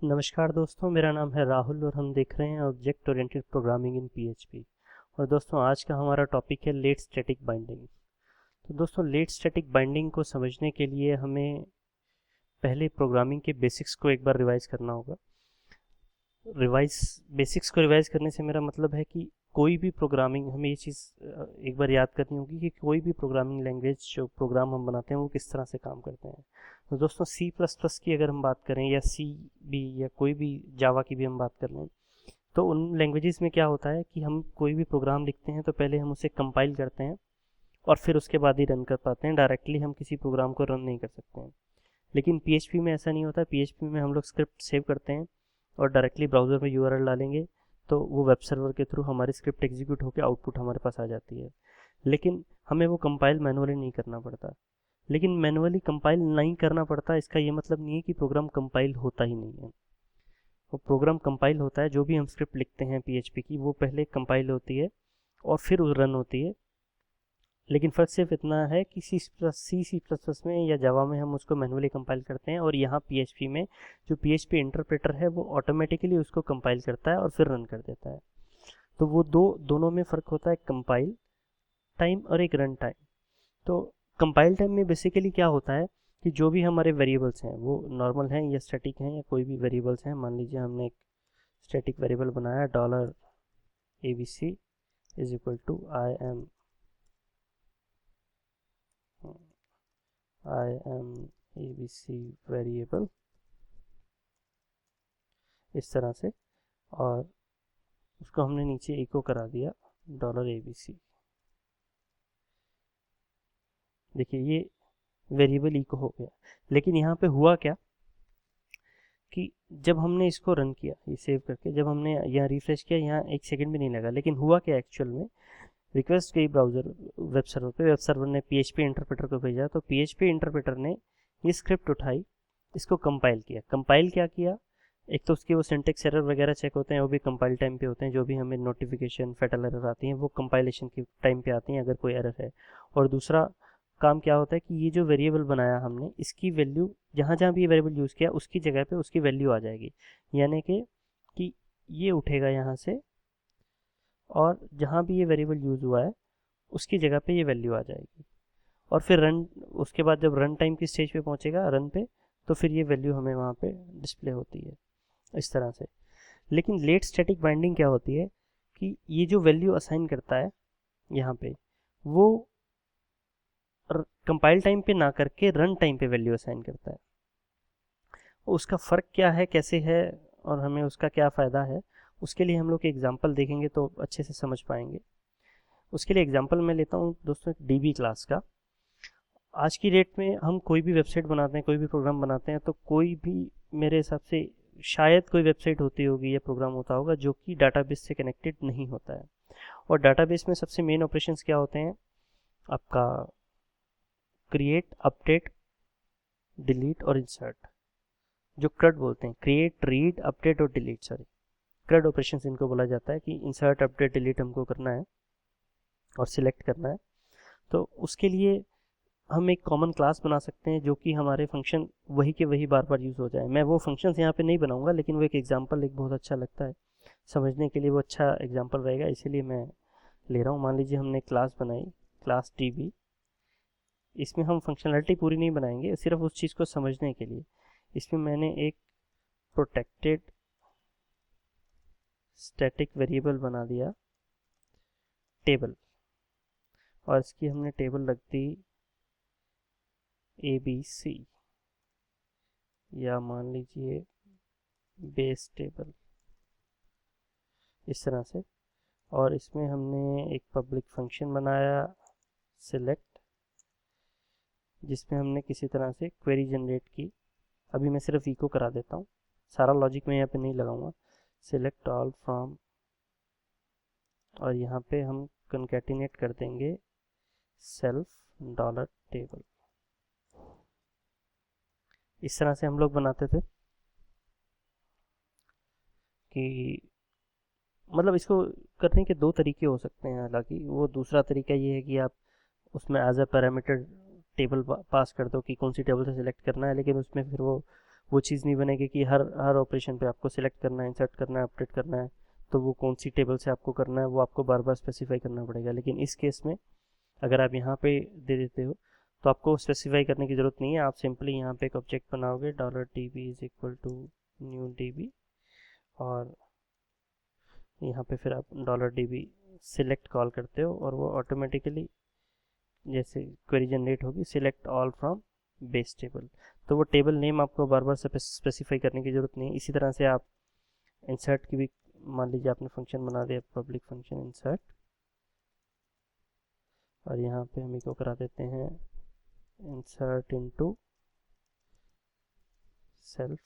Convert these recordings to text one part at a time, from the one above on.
नमस्कार दोस्तों, मेरा नाम है राहुल और हम देख रहे हैं object oriented programming in PHP. और दोस्तों, आज का हमारा टॉपिक है लेट स्टैटिक बाइंडिंग। तो दोस्तों, लेट स्टैटिक बाइंडिंग को समझने के लिए हमें पहले प्रोग्रामिंग के बेसिक्स को एक बार रिवाइज करना होगा। बेसिक्स को रिवाइज करने से मेरा मतलब है कि कोई भी प्रोग्रामिंग, हमें ये चीज़ एक बार याद करनी होगी कि कोई भी प्रोग्रामिंग लैंग्वेज जो प्रोग्राम हम बनाते हैं वो किस तरह से काम करते हैं। तो दोस्तों, सी प्लस प्लस की अगर हम बात करें या सी भी या कोई भी जावा की भी हम बात कर लें, तो उन लैंग्वेजेस में क्या होता है कि हम कोई भी प्रोग्राम लिखते हैं तो पहले हम उसे कंपाइल करते हैं और फिर उसके बाद ही रन कर पाते हैं। डायरेक्टली हम किसी प्रोग्राम को रन नहीं कर सकते हैं। लेकिन पीएचपी में ऐसा नहीं होता। पीएचपी में हम लोग स्क्रिप्ट सेव करते हैं और डायरेक्टली ब्राउज़र में यूआरएल डालेंगे तो वो वेब सर्वर के थ्रू हमारी स्क्रिप्ट एग्जीक्यूट होकर आउटपुट हमारे पास आ जाती है। लेकिन हमें वो कंपाइल मैनुअली नहीं करना पड़ता। लेकिन मैनुअली कंपाइल नहीं करना पड़ता इसका ये मतलब नहीं है कि प्रोग्राम कंपाइल होता ही नहीं है। वो प्रोग्राम कंपाइल होता है। जो भी हम स्क्रिप्ट लिखते हैं पीएचपी की, वो पहले कंपाइल होती है और फिर रन होती है। लेकिन फ़र्क सिर्फ इतना है कि सी प्लस प्लस में या जावा में हम उसको मैनुअली कंपाइल करते हैं और यहाँ पीएचपी में जो पीएचपी इंटरप्रेटर है वो ऑटोमेटिकली उसको कंपाइल करता है और फिर रन कर देता है। तो वो दोनों में फ़र्क होता है, कंपाइल टाइम और एक रन टाइम। तो कंपाइल टाइम में बेसिकली क्या होता है कि जो भी हमारे वेरिएबल्स हैं वो नॉर्मल हैं या स्टैटिक हैं या कोई भी वेरिएबल्स हैं। मान लीजिए हमने एक स्टैटिक वेरिएबल बनाया $abc is equal to I am abc variable, इस तरह से, और उसको हमने नीचे इको करा दिया $abc। देखिए ये वेरिएबल इको हो गया। लेकिन यहाँ पे हुआ क्या कि जब हमने इसको रन किया, ये सेव करके जब हमने यहाँ रिफ्रेश किया, यहाँ 1 सेकंड भी नहीं लगा। लेकिन हुआ क्या एक्चुअल में, रिक्वेस्ट गई ब्राउज़र वेब सर्वर पे, वेब सर्वर ने पीएचपी इंटरप्रेटर को भेजा, तो पीएचपी इंटरप्रेटर ने ये स्क्रिप्ट उठाई, इसको कंपाइल किया। कंपाइल क्या किया, एक तो उसके वो सिंटेक्स एरर वगैरह चेक होते हैं, वो भी कंपाइल टाइम पे होते हैं। जो भी हमें नोटिफिकेशन फैटल एरर आती हैं वो कंपाइलेशन के टाइम पे आती हैं अगर कोई एरर है। और दूसरा काम क्या होता है कि ये जो वेरिएबल बनाया हमने, इसकी वैल्यू जहाँ जहाँ भी ये वेरिएबल यूज़ किया उसकी जगह पे उसकी वैल्यू आ जाएगी। यानी कि ये उठेगा यहाँ से और जहाँ भी ये वेरिएबल यूज़ हुआ है उसकी जगह पे ये वैल्यू आ जाएगी। और फिर रन, उसके बाद जब रन टाइम की स्टेज पे पहुँचेगा, रन पे, तो फिर ये वैल्यू हमें वहाँ पे डिस्प्ले होती है इस तरह से। लेकिन लेट स्टैटिक बाइंडिंग क्या होती है कि ये जो वैल्यू असाइन करता है यहाँ पे, वो कंपाइल टाइम पे ना करके रन टाइम पे वैल्यू असाइन करता है। उसका फ़र्क क्या है, कैसे है, और हमें उसका क्या फ़ायदा है, उसके लिए हम लोग एग्जांपल देखेंगे तो अच्छे से समझ पाएंगे। उसके लिए एग्जांपल मैं लेता हूँ दोस्तों डीबी क्लास का। आज की डेट में हम कोई भी वेबसाइट बनाते हैं, कोई भी प्रोग्राम बनाते हैं, तो कोई भी, मेरे हिसाब से शायद कोई वेबसाइट होती होगी या प्रोग्राम होता होगा जो कि डाटाबेस से कनेक्टेड नहीं होता है। और डाटाबेस में सबसे मेन ऑपरेशंस क्या होते हैं, आपका क्रिएट, अपडेट, डिलीट और इंसर्ट, जो क्रड बोलते हैं, क्रिएट, रीड, अपडेट और डिलीट, सॉरी, क्रड ऑपरेशंस इनको बोला जाता है। कि इंसर्ट, अपडेट, डिलीट हमको करना है और सिलेक्ट करना है। तो उसके लिए हम एक कॉमन क्लास बना सकते हैं जो कि हमारे फंक्शन वही के वही बार बार यूज़ हो जाए। मैं वो फंक्शंस यहाँ पे नहीं बनाऊंगा, लेकिन वो एक एग्जांपल एक बहुत अच्छा लगता है समझने के लिए, वो अच्छा एग्जांपल रहेगा, इसीलिए मैं ले रहा हूँ। मान लीजिए हमने क्लास बनाई, क्लास डीबी। इसमें हम फंक्शनलिटी पूरी नहीं बनाएंगे, सिर्फ उस चीज़ को समझने के लिए। इसमें मैंने एक प्रोटेक्टेड स्टैटिक वेरिएबल बना दिया टेबल, और इसकी हमने टेबल रख दी ABC, या मान लीजिए बेस टेबल, इस तरह से। और इसमें हमने एक पब्लिक फंक्शन बनाया सिलेक्ट, जिसमें हमने किसी तरह से क्वेरी जनरेट की। अभी मैं सिर्फ इको करा देता हूँ, सारा लॉजिक मैं यहाँ पे नहीं लगाऊंगा। सिलेक्ट ऑल फ्रॉम, और यहाँ पे हम कंकैटिनेट कर देंगे सेल्फ डॉलर टेबल। इस तरह से हम लोग बनाते थे कि, मतलब इसको करने के दो तरीके हो सकते हैं। हालांकि वो दूसरा तरीका ये है कि आप उसमें एज अ पैरामीटर टेबल पास कर दो कि कौन सी टेबल से सिलेक्ट करना है, लेकिन उसमें फिर वो वो चीज़ नहीं बनेगी कि हर हर ऑपरेशन पे आपको सिलेक्ट करना है, इंसर्ट करना है, अपडेट करना है, तो वो कौन सी टेबल से आपको करना है वो आपको बार बार स्पेसिफाई करना पड़ेगा। लेकिन इस केस में अगर आप यहाँ पे दे देते हो तो आपको स्पेसिफाई करने की ज़रूरत नहीं है। आप सिंपली यहाँ पे एक ऑब्जेक्ट बनाओगे $db is equal to new db, और यहाँ पे फिर आप $db सिलेक्ट कॉल करते हो और वो ऑटोमेटिकली जैसे क्वेरी जनरेट होगी select all from base table, तो वो टेबल नेम आपको बार बार स्पेसिफाई करने की ज़रूरत नहीं है। इसी तरह से आप इंसर्ट की भी, मान लीजिए आपने फंक्शन बना दिया पब्लिक फंक्शन इंसर्ट, और यहाँ पे हम इसको करा देते हैं इंसर्ट इनटू सेल्फ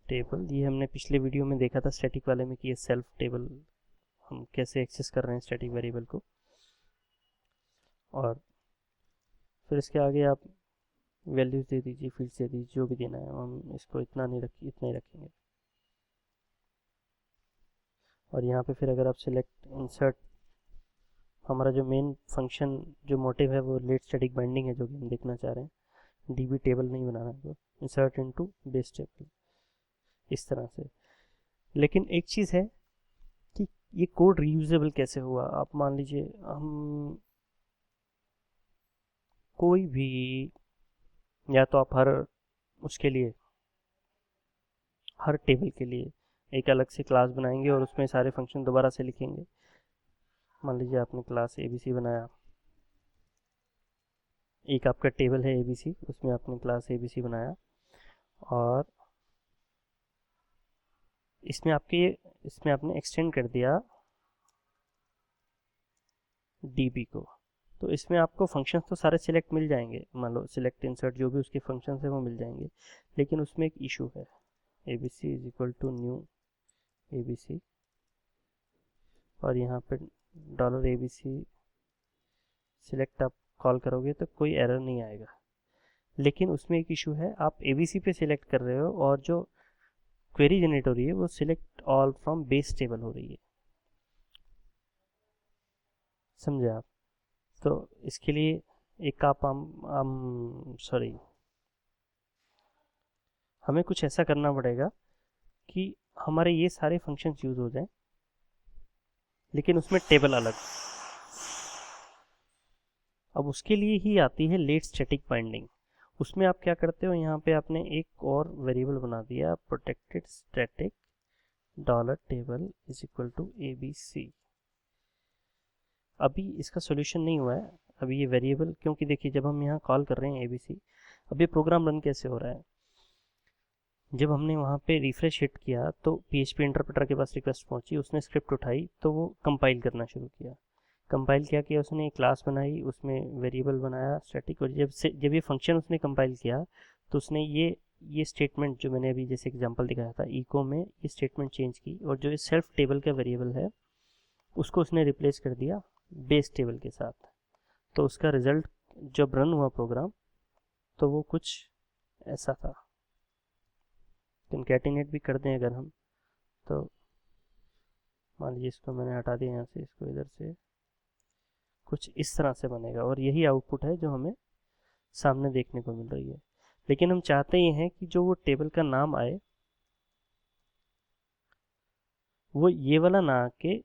टेबल। ये हमने पिछले वीडियो में देखा था स्टैटिक वाले में कि ये सेल्फ टेबल हम कैसे एक्सेस कर रहे हैं स्टैटिक वेरिएबल को। और फिर इसके आगे आप वैल्यूज दे दीजिए, फील्ड्स दे दीजिए, जो भी देना है। हम इसको इतना नहीं इतना ही रखेंगे। और यहाँ पे फिर अगर आप सिलेक्ट इंसर्ट, हमारा जो मेन फंक्शन जो मोटिव है वो लेट स्टैटिक बाइंडिंग है जो कि हम देखना चाह रहे हैं, डीबी टेबल नहीं बनाना है, तो इंसर्ट इनटू बेस टेबल इस तरह से। लेकिन एक चीज़ है कि ये कोड रीयूजेबल कैसे हुआ। आप मान लीजिए हम कोई भी, या तो आप उसके लिए हर टेबल के लिए एक अलग से क्लास बनाएंगे और उसमें सारे फंक्शन दोबारा से लिखेंगे। मान लीजिए आपने क्लास ABC बनाया, एक आपका टेबल है ABC, उसमें आपने क्लास ABC बनाया, और इसमें आपने एक्सटेंड कर दिया DB को। तो इसमें आपको फंक्शंस तो सारे सिलेक्ट मिल जाएंगे, मान लो सिलेक्ट इंसर्ट जो भी उसके फंक्शंस है वो मिल जाएंगे। लेकिन उसमें एक इशू है, ABC is equal to new ABC, और यहाँ पे $ABC सिलेक्ट आप कॉल करोगे तो कोई एरर नहीं आएगा। लेकिन उसमें एक इशू है, आप ABC पे सिलेक्ट कर रहे हो और जो क्वेरी जनरेट हो रही है वो select all from base table हो रही है। समझे आप? तो इसके लिए एक आप सॉरी, हमें कुछ ऐसा करना पड़ेगा कि हमारे ये सारे फंक्शंस यूज हो जाएं, लेकिन उसमें टेबल अलग। अब उसके लिए ही आती है लेट स्टैटिक बाइंडिंग। उसमें आप क्या करते हो, यहाँ पे आपने एक और वेरिएबल बना दिया protected static $table is equal to ABC। अभी इसका सॉल्यूशन नहीं हुआ है अभी ये वेरिएबल, क्योंकि देखिए जब हम यहाँ कॉल कर रहे हैं ABC, अब ये प्रोग्राम रन कैसे हो रहा है। जब हमने वहाँ पे रिफ्रेश हिट किया तो PHP इंटरप्रेटर के पास रिक्वेस्ट पहुँची, उसने स्क्रिप्ट उठाई तो वो कंपाइल करना शुरू किया। कंपाइल क्या किया उसने, एक क्लास बनाई, उसमें वेरिएबल बनाया स्टैटिक, और जब ये फंक्शन उसने कंपाइल किया तो उसने ये स्टेटमेंट जो मैंने अभी जैसे एग्जांपल दिखाया था इको में, ये स्टेटमेंट चेंज की, और जो सेल्फ टेबल का वेरिएबल है उसको उसने रिप्लेस कर दिया बेस टेबल के साथ। तो उसका रिजल्ट जब रन हुआ प्रोग्राम तो वो कुछ ऐसा था। कंकैटिनेट भी कर दें अगर हम, तो मान लीजिए इसको मैंने हटा दिया यहाँ से, इसको इधर से, कुछ इस तरह से बनेगा, और यही आउटपुट है जो हमें सामने देखने को मिल रही है। लेकिन हम चाहते ये हैं कि जो वो टेबल का नाम आए वो ये वाला ना आके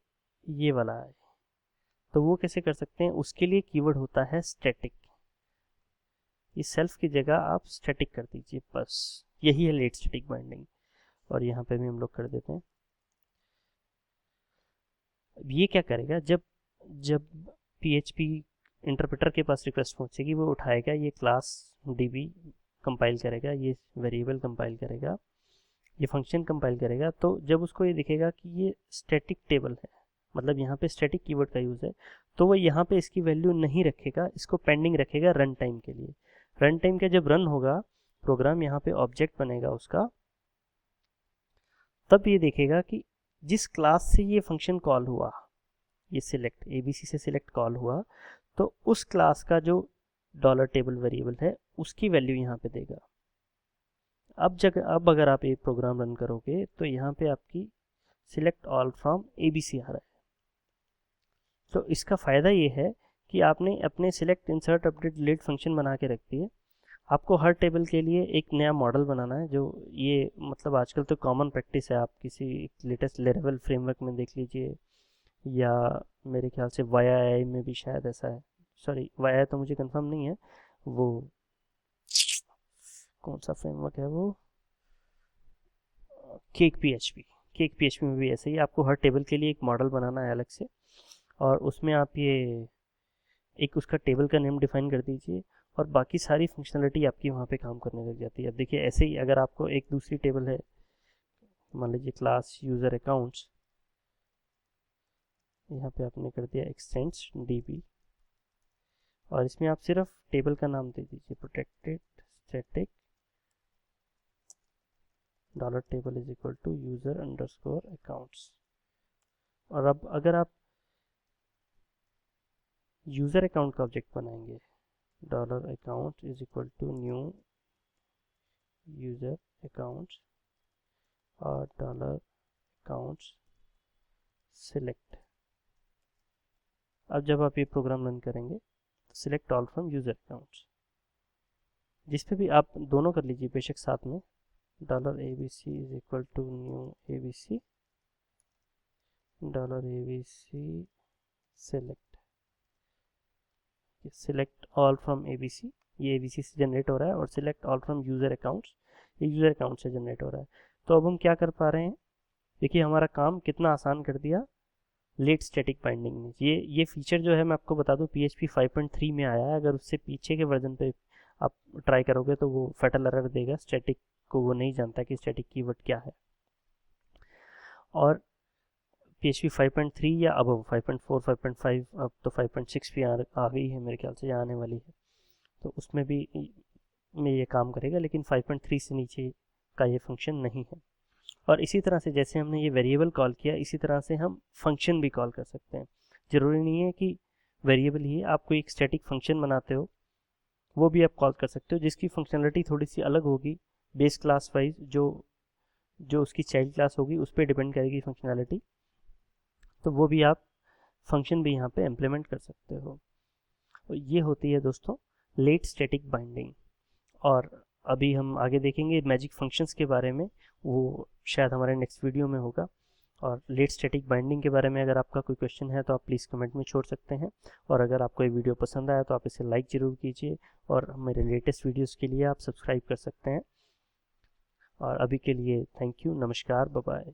ये वाला आए। तो वो कैसे कर सकते हैं, उसके लिए कीवर्ड होता है स्टैटिक। इस सेल्फ की जगह आप स्टैटिक कर दीजिए, बस यही है लेट स्टैटिक बाइंडिंग। और यहाँ पे भी हम लोग कर देते हैं। अब ये क्या करेगा, जब जब PHP इंटरप्रेटर के पास रिक्वेस्ट पहुंचेगी वो उठाएगा ये क्लास DB, कंपाइल करेगा, ये वेरिएबल कंपाइल करेगा, ये फंक्शन कंपाइल करेगा। तो जब उसको ये दिखेगा कि ये स्टैटिक टेबल है, मतलब यहाँ पे स्टैटिक कीवर्ड का यूज़ है, तो वो यहाँ पे इसकी वैल्यू नहीं रखेगा, इसको पेंडिंग रखेगा रन टाइम के लिए। रन टाइम का जब रन होगा प्रोग्राम, यहाँ पे ऑब्जेक्ट बनेगा उसका, तब ये देखेगा कि जिस क्लास से ये फंक्शन कॉल हुआ, ये सिलेक्ट ABC से सिलेक्ट कॉल हुआ, तो उस क्लास का जो $table वेरिएबल है उसकी वैल्यू यहाँ पे देगा। अब अगर आप एक प्रोग्राम रन करोगे तो यहाँ पे आपकी सिलेक्ट ऑल फ्रॉम ABC आ रहा है। तो इसका फ़ायदा ये है कि आपने अपने select insert update delete function बना के रख दिए, आपको हर टेबल के लिए एक नया मॉडल बनाना है, जो ये मतलब आजकल तो कॉमन प्रैक्टिस है। आप किसी लेटेस्ट लेरेवल फ्रेमवर्क में देख लीजिए, या मेरे ख्याल से वाया आई में भी शायद ऐसा है। सॉरी, वाया तो मुझे कंफर्म नहीं है, वो कौन सा फ्रेमवर्क है वो, केक पीएचपी में भी ऐसे ही आपको हर टेबल के लिए एक मॉडल बनाना है अलग से, और उसमें आप ये एक उसका टेबल का नेम डिफाइन कर दीजिए, और बाकी सारी फंक्शनलिटी आपकी वहाँ पे काम करने लग जाती है। अब देखिए ऐसे ही अगर आपको एक दूसरी टेबल है, मान लीजिए क्लास यूज़र अकाउंट्स, यहाँ पे आपने कर दिया एक्सटेंड्स डीबी, और इसमें आप सिर्फ टेबल का नाम दे दीजिए protected static dollar table is equal to user underscore accounts. और अब अगर आप यूज़र अकाउंट का ऑब्जेक्ट बनाएंगे, dollar account is equal to new user accounts और डॉलर अकाउंट्स सिलेक्ट। अब जब आप ये प्रोग्राम रन करेंगे तो select all from user accounts, जिस पे भी आप दोनों कर लीजिए बेशक साथ में, dollar A B C is equal to new A B C, dollar A B C select, select all from A B C, ये ए बी सी से जनरेट हो रहा है, और select all from user accounts, ये यूज़र अकाउंट से generate हो रहा है। तो अब हम क्या कर पा रहे हैं, देखिए हमारा काम कितना आसान कर दिया लेट स्टैटिक बाइंडिंग में। ये फीचर जो है मैं आपको बता दूं PHP 5.3 में आया है। अगर उससे पीछे के वर्जन पे आप ट्राई करोगे तो वो फैटल एरर देगा, स्टैटिक को वो नहीं जानता कि स्टैटिक कीवर्ड क्या है। और PHP 5.3 या अब 5.4 5.5 अब तो 5.6 भी आ गई है मेरे ख्याल से, या आने वाली है, तो उसमें भी में ये काम करेगा, लेकिन 5.3 से नीचे का ये फंक्शन नहीं है। और इसी तरह से जैसे हमने ये वेरिएबल कॉल किया, इसी तरह से हम फंक्शन भी कॉल कर सकते हैं। ज़रूरी नहीं है कि वेरिएबल ही, आप कोई एक स्टैटिक फंक्शन बनाते हो वो भी आप कॉल कर सकते हो, जिसकी फंक्शनलिटी थोड़ी सी अलग होगी बेस क्लास वाइज, जो उसकी चाइल्ड क्लास होगी उस पर डिपेंड करेगी फंक्शनलिटी, तो वो भी आप फंक्शन भी यहाँ पे इम्प्लीमेंट कर सकते हो। तो ये होती है दोस्तों लेट स्टैटिक बाइंडिंग। और अभी हम आगे देखेंगे मैजिक फंक्शंस के बारे में, वो शायद हमारे नेक्स्ट वीडियो में होगा। और लेट स्टैटिक बाइंडिंग के बारे में अगर आपका कोई क्वेश्चन है तो आप प्लीज़ कमेंट में छोड़ सकते हैं। और अगर आपको ये वीडियो पसंद आया तो आप इसे लाइक ज़रूर कीजिए, और मेरे लेटेस्ट वीडियोस के लिए आप सब्सक्राइब कर सकते हैं। और अभी के लिए थैंक यू, नमस्कार, बाय बाय।